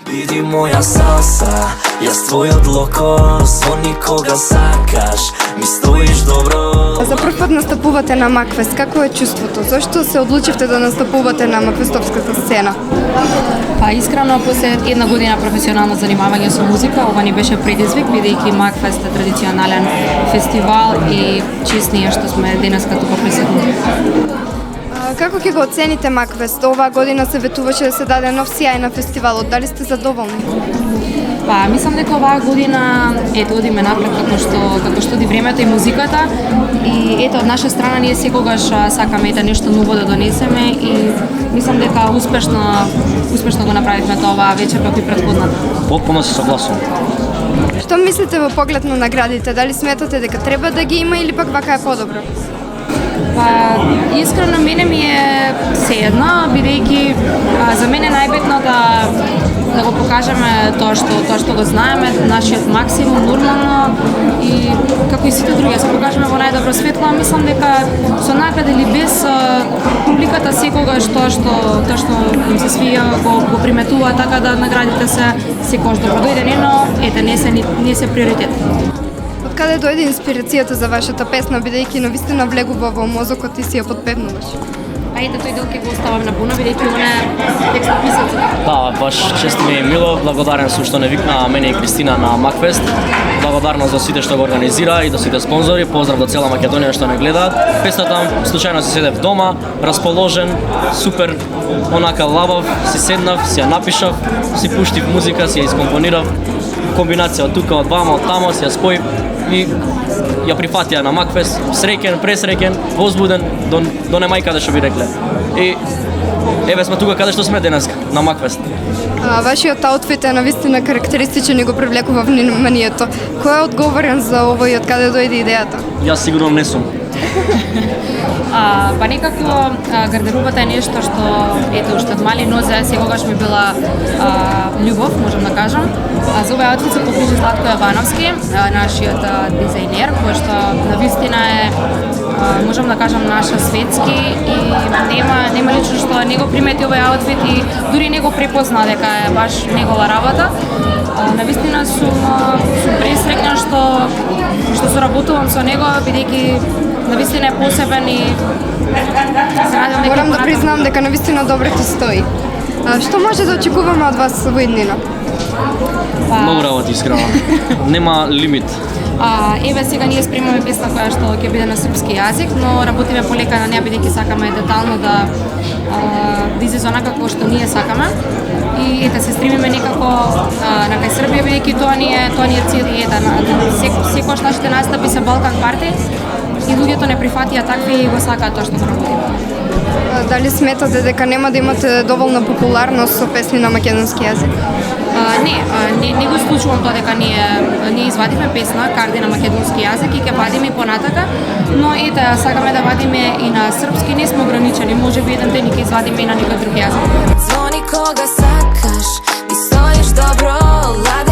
Биди моја салса, јас твојот локо, со никога сакаш, ми стоиш добро. За прв пат настапувате на Макфест, какво е чувството? Зошто се одлучивте да настапувате на макфестовската сцена? Па искрено, после една година професионално занимавање со музика, ова ни беше предизвик, бидејќи Макфест е традиционален фестивал и чест ние што сме денеска тука присутни. Како ќе го оцените Макфест? Оваа година се ветуваше да се даде нов сјај на фестивалот. Дали сте задоволни? Па, мислам дека оваа година одиме напред како што ди времето и музиката и ето од наша страна ние секогаш сакаме нешто ново да донесеме и мислам дека успешно го направивме тоа оваа вечер како и претходната. Потпуно се согласувам. Што мислите во поглед на наградите? Дали сметате дека треба да ги има или пак вака е подобро? Па, искрено мене ми е сеедно, бидејќи за мене најбитно да го покажеме тоа што го знаеме, нашиот максимум нормално и како и сите други, се покажеме во најдобро светло, мислам дека со награда или без публиката секогаш тоа што им се свија го приметува, така да наградите се секогаш добродојдени, но не се приоритет. Од каде дојде инспирацијата за вашата песна, бидејќи навистина влегува во мозокот и си ја подпевнуваш? А ете тој дел ќе го оставам на Буна, бидејќи он е текстот писац. Да, баш чест ми е Мило, благодарен сум што не викна мене и Кристина на Макфест. Благодарност за сите што го организира и до сите спонзори. Поздрав до цела Македонија што не гледаат. Песната случајно си седев дома, расположен, супер, онака лабав, си седнав, си ја напишав, си пуштив музика, си ја искомпонирав. Комбинација од тука, од вама, од тамо, си ја споив и ја прифатија на Макфест, среќен, пресреќен, возбуден, до немај каде што би рекле. И еве сме тука каде што сме денеска, на Макфест. Вашиот аутфит е навистина карактеристичен и го привлекува вниманието. Кој е одговорен за ово и од каде дојде идејата? Јас сигурно не сум. Па некако гардеробата е нешто што ете уште од мали нозе секогаш ми била љубов, можам да кажам. За овој аутфит се погрижи Златко Јовановски, нашиот дизајнер, кој што навистина е можам да кажам наша светски и нема лично што не го примети овој аутфит и дури не го препозна дека е баш негова работа. Навистина сум пресреќна што соработувам со него, бидејќи навистина е посебен и се надевам дека Морам да признам дека навистина добро ти стои. Што може да очекуваме од вас во иднина? Многу работи, искрено. Нема лимит. Еве сега ние спремаме песна која што ќе биде на српски јазик, но работиме полека на неа бидејќи сакаме детално да излезе онака како што ние сакаме. И ете се стремиме некако на кај Србија бидејќи тоа ни е цел и секогаш нашите настапи се Балкан парти и луѓето не прифатија такви и го сакаат тоа што го работиме. Дали сметате дека нема да имате доволна популарност со песни на македонски јазик? Не го исклучувам тоа дека ние извадиме песна Карди на македонски јазик и ќе вадиме и понатака, но ете сакаме да вадиме и на српски, не сме ограничени, можеби еден ден ќе извадиме и на некој друг јазик. Звони кога сакаш, ми стоиш добро, лада